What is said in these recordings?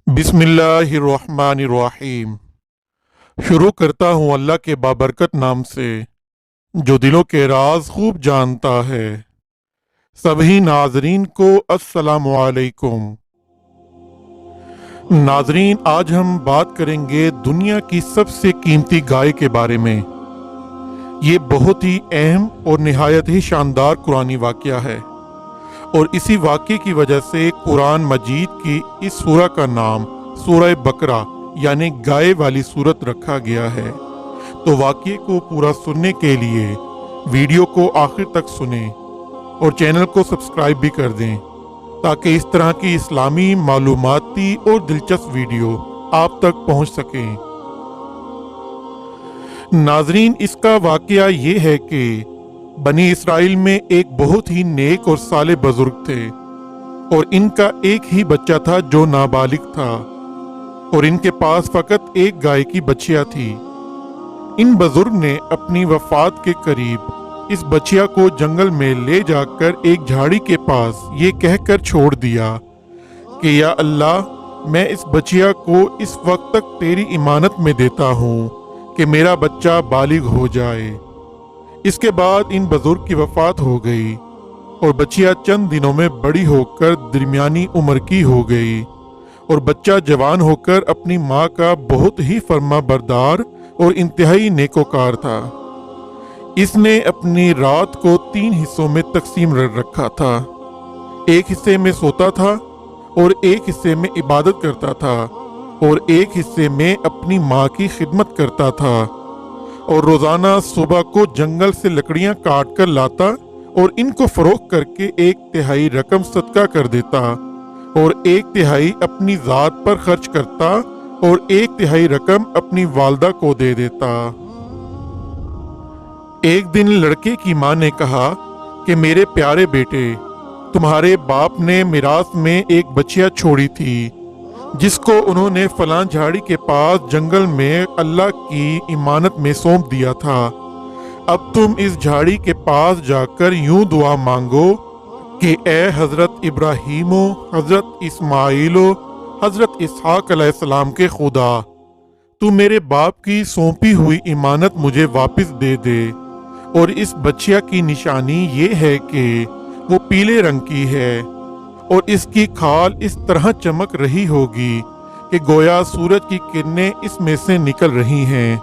बिस्मिल्लाहिर्रहमानिर्रहीम। शुरू करता हूँ अल्लाह के बाबरकत नाम से जो दिलों के राज खूब जानता है। सभी नाजरीन को अस्सलामु अलैकुम। नाजरीन, आज हम बात करेंगे दुनिया की सबसे कीमती गाय के बारे में। ये बहुत ही अहम और निहायत ही शानदार कुरानी वाक़या है और इसी वाक़े की वजह से कुरान मजीद की इस सूरह का नाम सूरह बकरा यानी गाय वाली सूरत रखा गया है। तो वाक़े को पूरा सुनने के लिए वीडियो को आखिर तक सुनें और चैनल को सब्सक्राइब भी कर दें ताकि इस तरह की इस्लामी मालूमाती और दिलचस्प वीडियो आप तक पहुंच सकें। नाजरीन, इसका वाक़या ये है कि बनी इसराइल में एक बहुत ही नेक और साले बुजुर्ग थे और इनका एक ही बच्चा था जो नाबालिग था और इनके पास फकत एक गाय की बछिया थी। इन बुजुर्ग ने अपनी वफात के करीब इस बछिया को जंगल में ले जाकर एक झाड़ी के पास ये कहकर छोड़ दिया कि या अल्लाह, मैं इस बछिया को इस वक्त तक तेरी इमानत में देता हूँ कि मेरा बच्चा बालिग हो जाए। इसके बाद इन बुजुर्ग की वफात हो गई और बच्चिया चंद दिनों में बड़ी होकर दरमियानी उम्र की हो गई और बच्चा जवान होकर अपनी माँ का बहुत ही फर्मा बरदार और इंतहाई नेकोकार था। इसने अपनी रात को 3 हिस्सों में तकसीम रखा था। एक हिस्से में सोता था और एक हिस्से में इबादत करता था और एक हिस्से में अपनी माँ की खिदमत करता था और रोजाना सुबह को जंगल से लकड़ियां काट कर लाता और इनको फरोख्त करके 1/3 रकम सदका कर देता और 1/3 अपनी जात पर खर्च करता और 1/3 रकम अपनी वालदा को दे देता। एक दिन लड़के की माँ ने कहा कि मेरे प्यारे बेटे, तुम्हारे बाप ने मिरास में एक बच्चिया छोड़ी थी जिसको उन्होंने फलां झाड़ी के पास जंगल में अल्लाह की इमानत में सौंप दिया था। अब तुम इस झाड़ी के पास जाकर यूं दुआ मांगो कि ए हजरत इब्राहीमो, हजरत इस्माइलो, हजरत इसहाक अलैहिस्सलाम के खुदा, तू मेरे बाप की सौंपी हुई इमानत मुझे वापस दे दे। और इस बच्चिया की निशानी ये है कि वो पीले रंग की है और इसकी खाल इस तरह चमक रही होगी कि गोया सूरज की किरणें इसमें से निकल रही हैं।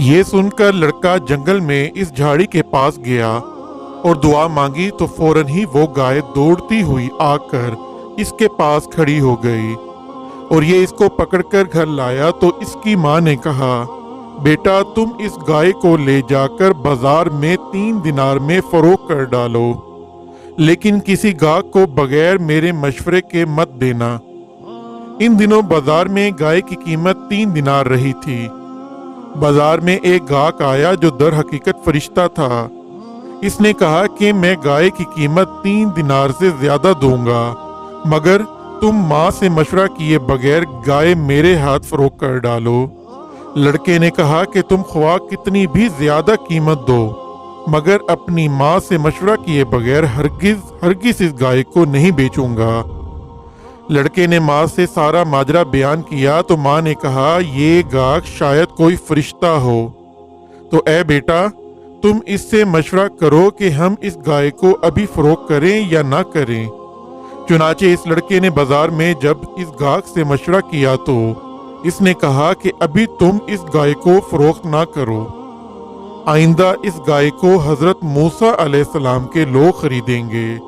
ये सुनकर लड़का जंगल में इस झाड़ी के पास गया और दुआ मांगी तो फौरन ही वो गाय दौड़ती हुई आकर इसके पास खड़ी हो गई और ये इसको पकड़कर घर लाया तो इसकी माँ ने कहा, बेटा, तुम इस गाय को ले जाकर बाजार में 3 दिनार में फरोख्त कर डालो, लेकिन किसी गाहक को बगैर मेरे मशवरे के मत देना। इन दिनों बाजार में गाय की कीमत 3 दिनार रही थी। बाजार में एक गाहक आया जो दर हकीकत फरिश्ता था। इसने कहा कि मैं गाय की कीमत 3 दिनार से ज्यादा दूंगा, मगर तुम माँ से मशवरा किए बगैर गाय मेरे हाथ फरोख्त कर डालो। लड़के ने कहा कि तुम ख्वाह कितनी भी ज्यादा कीमत दो, मगर अपनी माँ से मशवरा किए बगैर हरगिज इस गाय को नहीं बेचूंगा। लड़के ने माँ से सारा माजरा बयान किया तो माँ ने कहा, ये गाहक शायद कोई फरिश्ता हो, तो ए बेटा, तुम इससे मशवरा करो कि हम इस गाय को अभी फरोख्त करें या ना करें। चुनाचे इस लड़के ने बाजार में जब इस गाहक से मशवरा किया तो इसने कहा कि अभी तुम इस गाय को फरोख्त ना करो, आइंदा इस गाय को हजरत मूसा अलैहिस्सलाम के लोग खरीदेंगे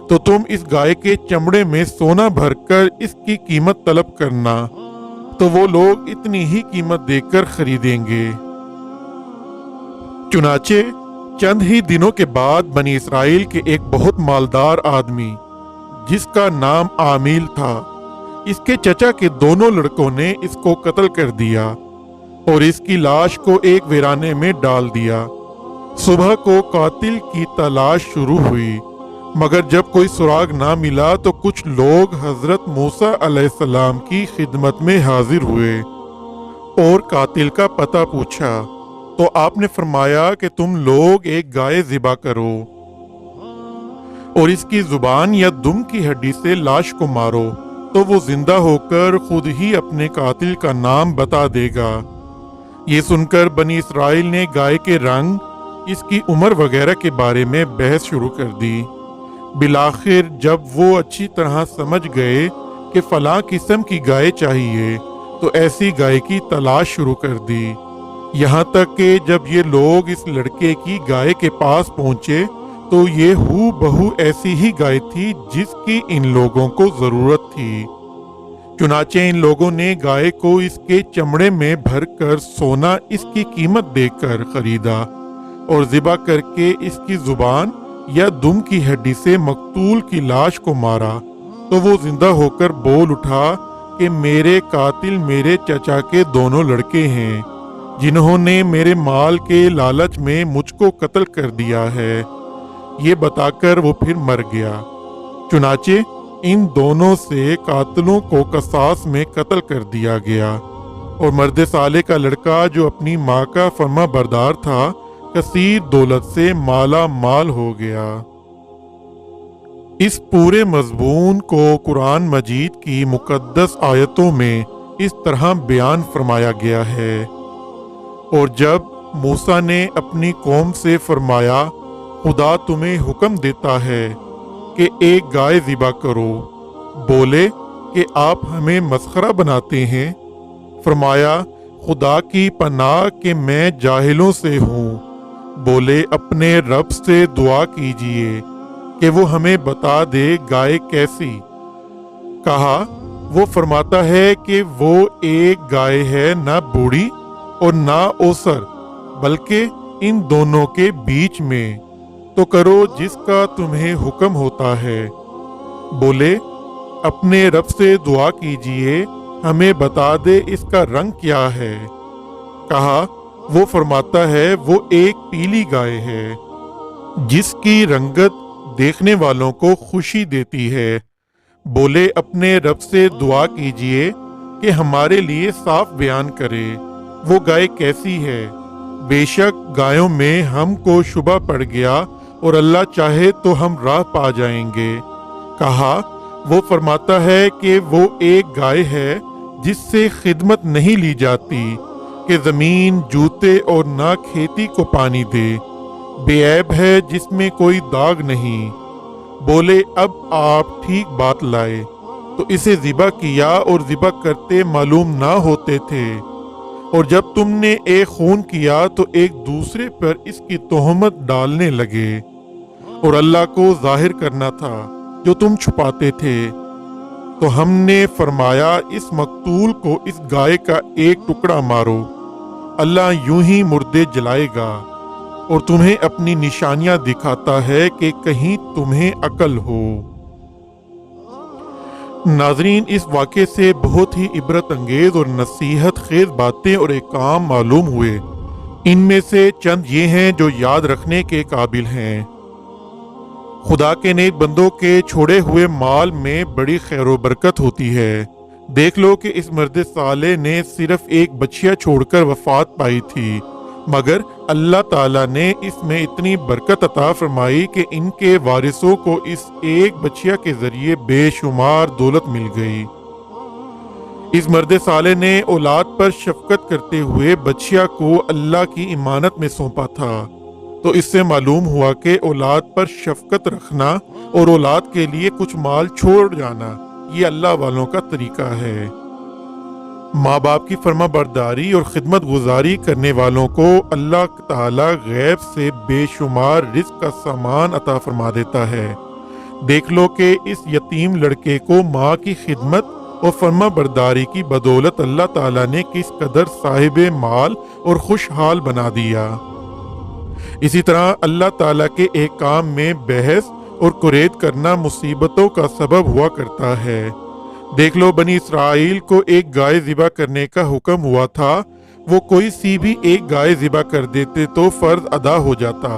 तो तुम इस गाय के चमड़े में सोना भरकर इसकी कीमत तलब करना, तो वो लोग इतनी ही कीमत देकर खरीदेंगे। चुनाचे चंद ही दिनों के बाद बनी इसराइल के एक बहुत मालदार आदमी जिसका नाम आमील था, इसके चचा के दोनों लड़कों ने इसको कत्ल कर दिया और इसकी लाश को एक वीराने में डाल दिया। सुबह को कातिल की तलाश शुरू हुई, मगर जब कोई सुराग ना मिला तो कुछ लोग हजरत मूसा अलैहिस्सलाम की खिदमत में हाजिर हुए और कातिल का पता पूछा तो आपने फरमाया कि तुम लोग एक गाय ज़िबा करो और इसकी जुबान या दुम की हड्डी से लाश को मारो تو وہ زندہ ہو کر خود ہی اپنے قاتل کا نام بتا دے گا۔ یہ سن کر بنی اسرائیل نے گائے کے رنگ، اس کی عمر وغیرہ کے بارے میں بحث شروع کر دی۔ بالآخر جب وہ اچھی طرح سمجھ گئے کہ فلاں قسم کی گائے چاہیے تو ایسی گائے کی تلاش شروع کر دی، یہاں تک کہ جب یہ لوگ اس لڑکے کی گائے کے پاس پہنچے تو یہ ہو بہو ایسی ہی گائے تھی جس کی ان لوگوں کو ضرورت تھی۔ چنانچہ ان لوگوں نے گائے کو اس کے چمڑے میں بھر کر سونا اس کی قیمت دے کر خریدا اور ذبح کر کے اس کی زبان یا دم کی ہڈی سے مقتول کی لاش کو مارا تو وہ زندہ ہو کر بول اٹھا کہ میرے قاتل میرے چچا کے دونوں لڑکے ہیں جنہوں نے میرے مال کے لالچ میں مجھ کو قتل کر دیا ہے۔ یہ بتا کر وہ پھر مر گیا۔ چنانچہ ان دونوں سے قاتلوں کو قصاص میں قتل کر دیا گیا، اور مرد صالح کا لڑکا جو اپنی ماں کا فرما بردار تھا کثیر دولت سے مالا مال ہو گیا۔ اس پورے مضمون کو قرآن مجید کی مقدس آیتوں میں اس طرح بیان فرمایا گیا ہے۔ اور جب موسیٰ نے اپنی قوم سے فرمایا خدا تمہیں حکم دیتا ہے کہ ایک گائے ذبح کرو، بولے کہ آپ ہمیں مسخرہ بناتے ہیں۔ فرمایا خدا کی پناہ کہ میں جاہلوں سے ہوں۔ بولے اپنے رب سے دعا کیجئے کہ وہ ہمیں بتا دے گائے کیسی۔ کہا وہ فرماتا ہے کہ وہ ایک گائے ہے، نہ بوڑھی اور نہ اوسر، بلکہ ان دونوں کے بیچ میں، تو کرو جس کا تمہیں حکم ہوتا ہے۔ بولے اپنے رب سے دعا کیجئے ہمیں بتا دے اس کا رنگ کیا ہے۔ کہا وہ فرماتا ہے وہ ایک پیلی گائے ہے جس کی رنگت دیکھنے والوں کو خوشی دیتی ہے۔ بولے اپنے رب سے دعا کیجئے کہ ہمارے لیے صاف بیان کرے وہ گائے کیسی ہے، بے شک گایوں میں ہم کو شبہ پڑ گیا اور اللہ چاہے تو ہم راہ پا جائیں گے۔ کہا وہ فرماتا ہے کہ وہ ایک گائے ہے جس سے خدمت نہیں لی جاتی کہ زمین جوتے اور نہ کھیتی کو پانی دے، بے عیب ہے جس میں کوئی داغ نہیں۔ بولے اب آپ ٹھیک بات لائے تو اسے ذبح کیا، اور ذبح کرتے معلوم نہ ہوتے تھے، اور جب تم نے ایک خون کیا تو ایک دوسرے پر اس کی تہمت ڈالنے لگے، اور اللہ کو ظاہر کرنا تھا جو تم چھپاتے تھے۔ تو ہم نے فرمایا اس مقتول کو اس گائے کا ایک ٹکڑا مارو، اللہ یوں ہی مردے جلائے گا اور تمہیں اپنی نشانیاں دکھاتا ہے کہ کہیں تمہیں عقل ہو۔ ناظرین اس واقعے سے بہت ہی عبرت انگیز اور نصیحت خیز باتیں اور احکام معلوم ہوئے۔ ان میں سے چند یہ ہیں جو یاد رکھنے کے قابل ہیں۔ خدا کے نیک بندوں کے چھوڑے ہوئے مال میں بڑی خیر و برکت ہوتی ہے۔ دیکھ لو کہ اس مرد صالح نے صرف ایک بچیا چھوڑ کر وفات پائی تھی، مگر اللہ تعالیٰ نے اس میں اتنی برکت عطا فرمائی کہ ان کے وارثوں کو اس ایک بچیا کے ذریعے بے شمار دولت مل گئی۔ اس مرد صالح نے اولاد پر شفقت کرتے ہوئے بچیا کو اللہ کی امانت میں سونپا تھا، تو اس سے معلوم ہوا کہ اولاد پر شفقت رکھنا اور اولاد کے لیے کچھ مال چھوڑ جانا یہ اللہ والوں کا طریقہ ہے۔ ماں باپ کی فرما برداری اور خدمت گزاری کرنے والوں کو اللہ تعالیٰ غیب سے بے شمار رزق کا سامان عطا فرما دیتا ہے۔ دیکھ لو کہ اس یتیم لڑکے کو ماں کی خدمت اور فرما برداری کی بدولت اللہ تعالیٰ نے کس قدر صاحب مال اور خوشحال بنا دیا۔ اسی طرح اللہ تعالیٰ کے ایک کام میں بحث اور قرید کرنا مصیبتوں کا سبب ہوا کرتا ہے۔ دیکھ لو بنی اسرائیل کو ایک گائے ذبح کرنے کا حکم ہوا تھا، وہ کوئی سی بھی ایک گائے ذبح کر دیتے تو فرض ادا ہو جاتا،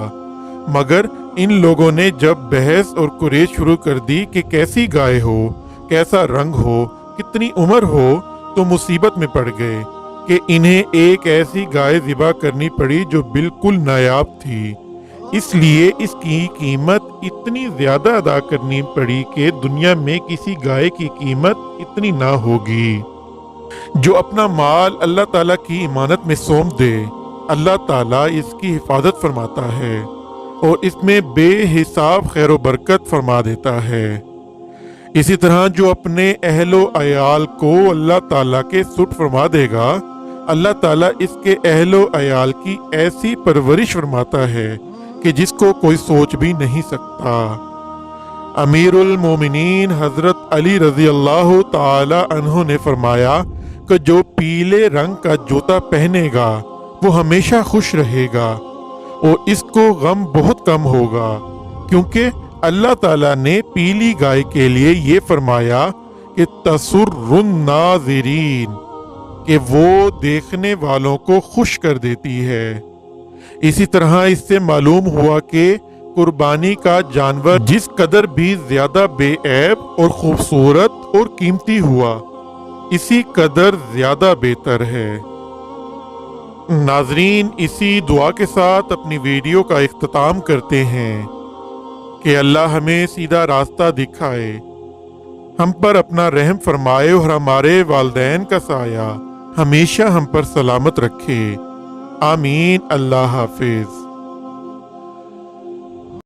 مگر ان لوگوں نے جب بحث اور قرید شروع کر دی کہ کیسی گائے ہو، کیسا رنگ ہو، کتنی عمر ہو، تو مصیبت میں پڑ گئے کہ انہیں ایک ایسی گائے ذبح کرنی پڑی جو بالکل نایاب تھی۔ इसलिए इसकी कीमत इतनी ज्यादा अदा करनी पड़ी कि दुनिया में किसी गाय की कीमत इतनी ना होगी। जो अपना माल अल्लाह ताला की इमानत में सौंप दे, अल्लाह ताला इसकी हिफाजत फरमाता है और इसमें बेहिसाब खैर बरकत फरमा देता है। इसी तरह जो अपने अहलो अयाल को अल्लाह ताला के सुट फरमा देगा, अल्लाह ताला इसके अहलो अयाल की ऐसी परवरिश फरमाता है कि जिसको कोई सोच भी नहीं सकता। अमीरुल मोमिनीन हजरत अली रजी अल्लाह ताला अन्हु ने फरमाया कि जो पीले रंग का जूता पहनेगा वो हमेशा खुश रहेगा और इसको गम बहुत कम होगा, क्योंकि अल्लाह ताला ने पीली गाय के लिए ये फरमाया कि तसुर्रुन नाज़िरीन, कि वो देखने वालों को खुश कर देती है। इसी तरह इससे मालूम हुआ कि कुर्बानी का जानवर जिस कदर भी ज्यादा बेऐब और खूबसूरत और कीमती हुआ, इसी कदर ज्यादा बेहतर है। नाजरीन, इसी दुआ के साथ अपनी वीडियो का इख्तिताम करते हैं कि अल्लाह हमें सीधा रास्ता दिखाए, हम पर अपना रहम फरमाए और हमारे वालिदैन का साया हमेशा हम पर सलामत रखे। आमीन। अल्लाह हाफिज।